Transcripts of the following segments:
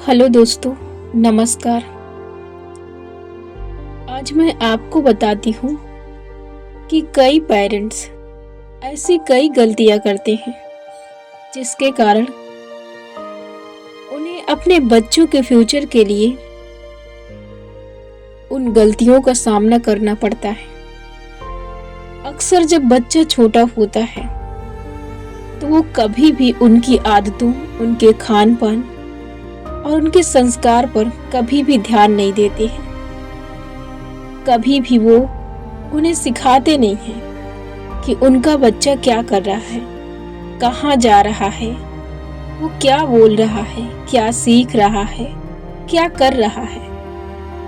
Hello दोस्तों, नमस्कार। आज मैं आपको बताती हूँ कि कई पेरेंट्स ऐसी कई गलतियाँ करते हैं जिसके कारण उन्हें अपने बच्चों के फ्यूचर के लिए उन गलतियों का सामना करना पड़ता है। अक्सर जब बच्चा छोटा होता है तो वो कभी भी उनकी आदतों, उनके खान पान और उनके संस्कार पर कभी भी ध्यान नहीं देते हैं। कभी भी वो उन्हें सिखाते नहीं हैं कि उनका बच्चा क्या कर रहा है, कहाँ जा रहा है, वो क्या बोल रहा है, क्या सीख रहा है, क्या कर रहा है।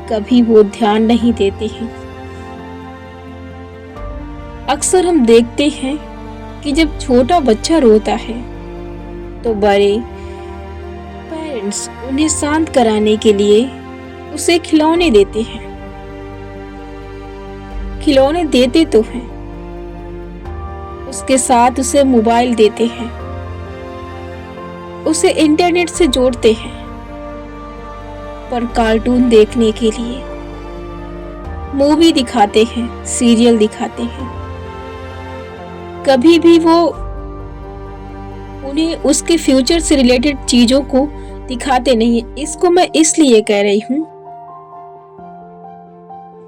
कभी वो ध्यान नहीं देते हैं। अक्सर हम देखते हैं कि जब छोटा बच्चा रोता है तो बड़े पेरेंट्स उन्हें शांत कराने के लिए उसे खिलौने देते हैं। खिलौने देते तो हैं, उसके साथ उसे मोबाइल देते हैं, उसे इंटरनेट से जोड़ते हैं, पर कार्टून देखने के लिए मूवी दिखाते हैं, सीरियल दिखाते हैं। कभी भी वो उन्हें उसके फ्यूचर से रिलेटेड चीजों को दिखाते नहीं। इसको मैं इसलिए कह रही हूँ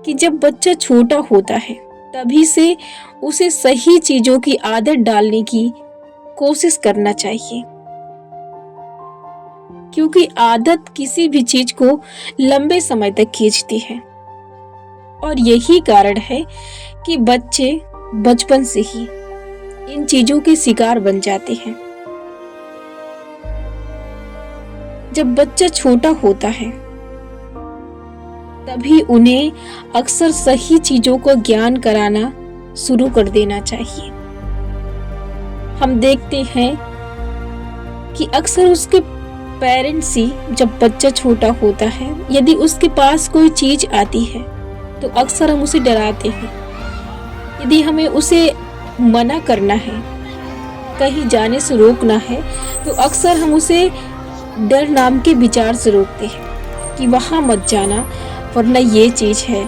कि जब बच्चा छोटा होता है तभी से उसे सही चीजों की आदत डालने की कोशिश करना चाहिए, क्योंकि आदत किसी भी चीज को लंबे समय तक खींचती है। और यही कारण है कि बच्चे बचपन से ही इन चीजों के शिकार बन जाते हैं। जब बच्चा छोटा होता है तभी उन्हें अक्सर सही चीजों को ज्ञान कराना शुरू कर देना चाहिए। हम देखते हैं कि अक्सर उसके पेरेंट्स ही, जब बच्चा छोटा होता है, यदि उसके पास कोई चीज आती है तो अक्सर हम उसे डराते हैं। यदि हमें उसे मना करना है, कहीं जाने से रोकना है, तो अक्सर हम उसे डर नाम के विचार से रोकते हैं कि वहां मत जाना, वरना ये चीज है,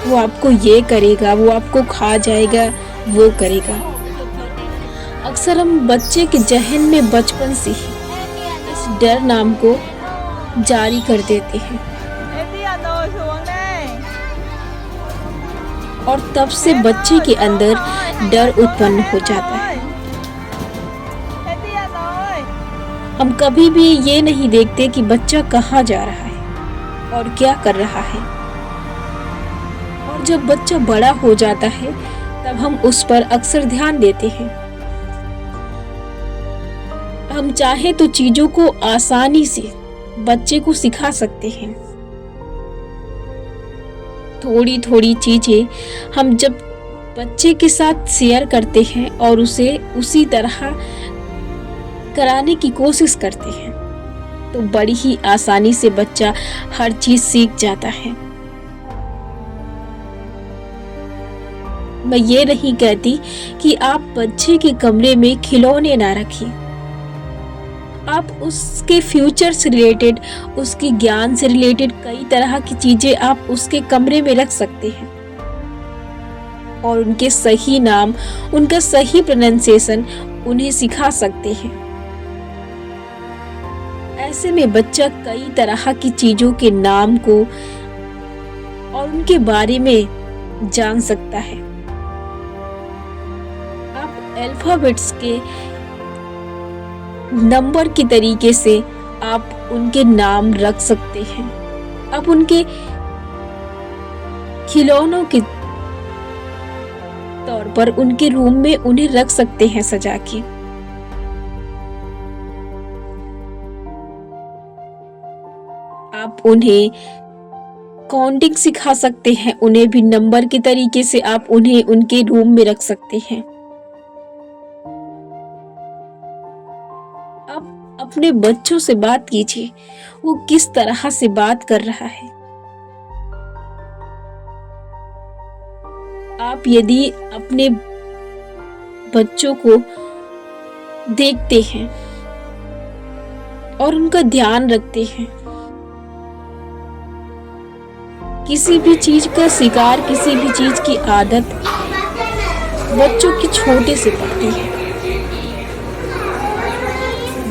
वो आपको ये करेगा, वो आपको खा जाएगा, वो करेगा। अक्सर हम बच्चे के जहन में बचपन से ही इस डर नाम को जारी कर देते हैं और तब से बच्चे के अंदर डर उत्पन्न हो जाता है। हम कभी भी ये नहीं देखते कि बच्चा कहाँ जा रहा है और क्या कर रहा है। और जब बच्चा बड़ा हो जाता है तब हम उस पर अक्सर ध्यान देते हैं। हम चाहे तो चीजों को आसानी से बच्चे को सिखा सकते हैं। थोड़ी थोड़ी चीजें हम जब बच्चे के साथ शेयर करते हैं और उसे उसी तरह कराने की कोशिश करते हैं तो बड़ी ही आसानी से बच्चा हर चीज सीख जाता है। मैं ये नहीं कहती कि आप बच्चे के कमरे में खिलौने ना रखिए। आप उसके फ्यूचर से रिलेटेड, उसके ज्ञान से रिलेटेड कई तरह की चीजें आप उसके कमरे में रख सकते हैं और उनके सही नाम, उनका सही प्रोनाउंसिएशन उन्हें सिखा सकते हैं। ऐसे में बच्चा कई तरह की चीजों के नाम को और उनके बारे में जान सकता है। आप अल्फाबेट्स के नंबर की तरीके से आप उनके नाम रख सकते हैं। आप उनके खिलौनों के तौर पर उनके रूम में उन्हें रख सकते हैं सजा के। आप उन्हें काउंटिंग सिखा सकते हैं, उन्हें भी नंबर के तरीके से आप उन्हें उनके रूम में रख सकते हैं। आप अपने बच्चों से बात कीजिए, वो किस तरह से बात कर रहा है। आप यदि अपने बच्चों को देखते हैं और उनका ध्यान रखते हैं। किसी भी चीज का शिकार, किसी भी चीज की आदत बच्चों की छोटे से पड़ती है।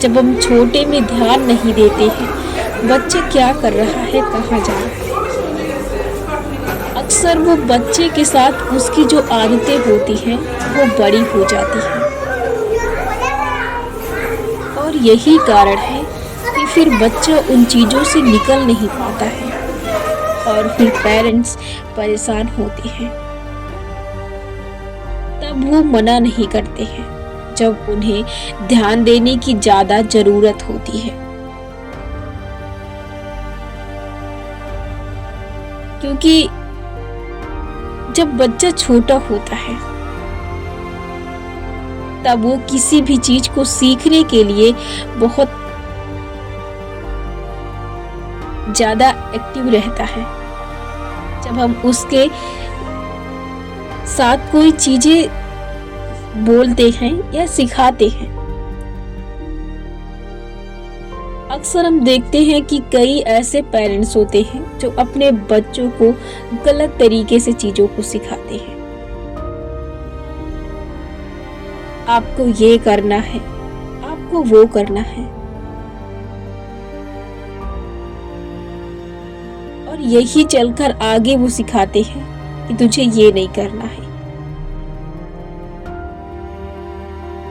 जब हम छोटे में ध्यान नहीं देते हैं, बच्चा क्या कर रहा है, कहाँ जा रहा है, अक्सर वो बच्चे के साथ उसकी जो आदतें होती हैं वो बड़ी हो जाती हैं। और यही कारण है कि फिर बच्चा उन चीज़ों से निकल नहीं पाता है और फिर पेरेंट्स परेशान होते हैं। तब वो मना नहीं करते हैं जब उन्हें ध्यान देने की ज्यादा जरूरत होती है, क्योंकि जब बच्चा छोटा होता है तब वो किसी भी चीज को सीखने के लिए बहुत ज्यादा एक्टिव रहता है। जब हम उसके साथ कोई चीजें बोलते हैं या सिखाते हैं, अक्सर हम देखते हैं कि कई ऐसे पेरेंट्स होते हैं जो अपने बच्चों को गलत तरीके से चीजों को सिखाते हैं। आपको ये करना है, आपको वो करना है, और यही चलकर आगे वो सिखाते हैं कि तुझे ये नहीं करना है।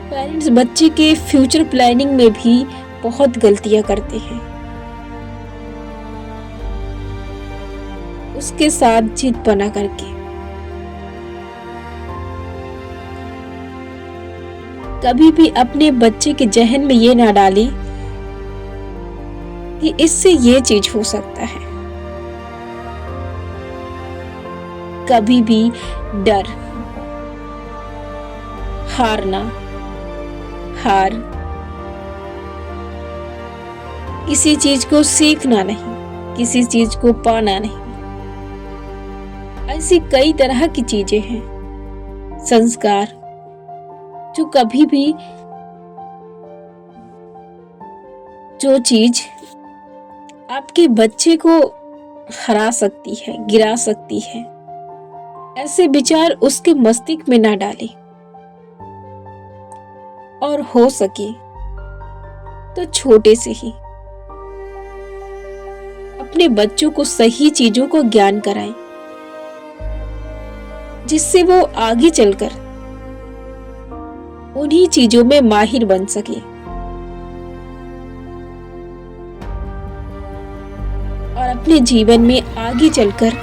पेरेंट्स बच्चे के फ्यूचर प्लानिंग में भी बहुत गलतियां करते हैं। उसके साथ जिद बना करके कभी भी अपने बच्चे के जहन में ये ना डालें कि इससे ये चीज हो सकता है। कभी भी डर, हारना, हार, किसी चीज को सीखना नहीं, किसी चीज को पाना नहीं, ऐसी कई तरह की चीजें हैं, संस्कार, जो कभी भी जो चीज आपके बच्चे को हरा सकती है, गिरा सकती है, ऐसे विचार उसके मस्तिष्क में ना डालें। और हो सके तो छोटे से ही अपने बच्चों को सही चीजों को ज्ञान कराएं, जिससे वो आगे चलकर उन्हीं चीजों में माहिर बन सके और अपने जीवन में आगे चलकर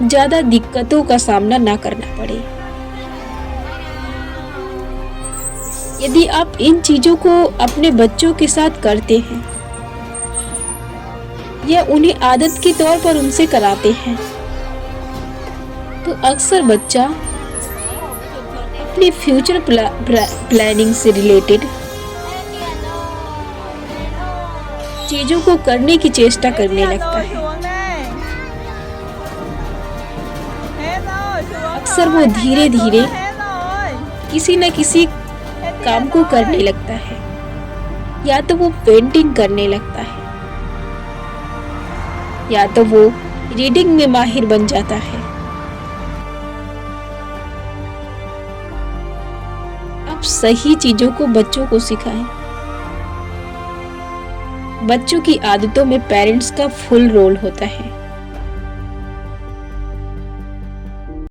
ज्यादा दिक्कतों का सामना ना करना पड़े। यदि आप इन चीजों को अपने बच्चों के साथ करते हैं या उन्हें आदत के तौर पर उनसे कराते हैं, तो अक्सर बच्चा अपने फ्यूचर प्लानिंग से रिलेटेड चीजों को करने की चेष्टा करने लगता है। अक्सर वो धीरे धीरे किसी न किसी काम को करने लगता है, या तो वो पेंटिंग करने लगता है, या तो वो रीडिंग में माहिर बन जाता है। आप सही चीजों को बच्चों को सिखाएं। बच्चों की आदतों में पेरेंट्स का फुल रोल होता है।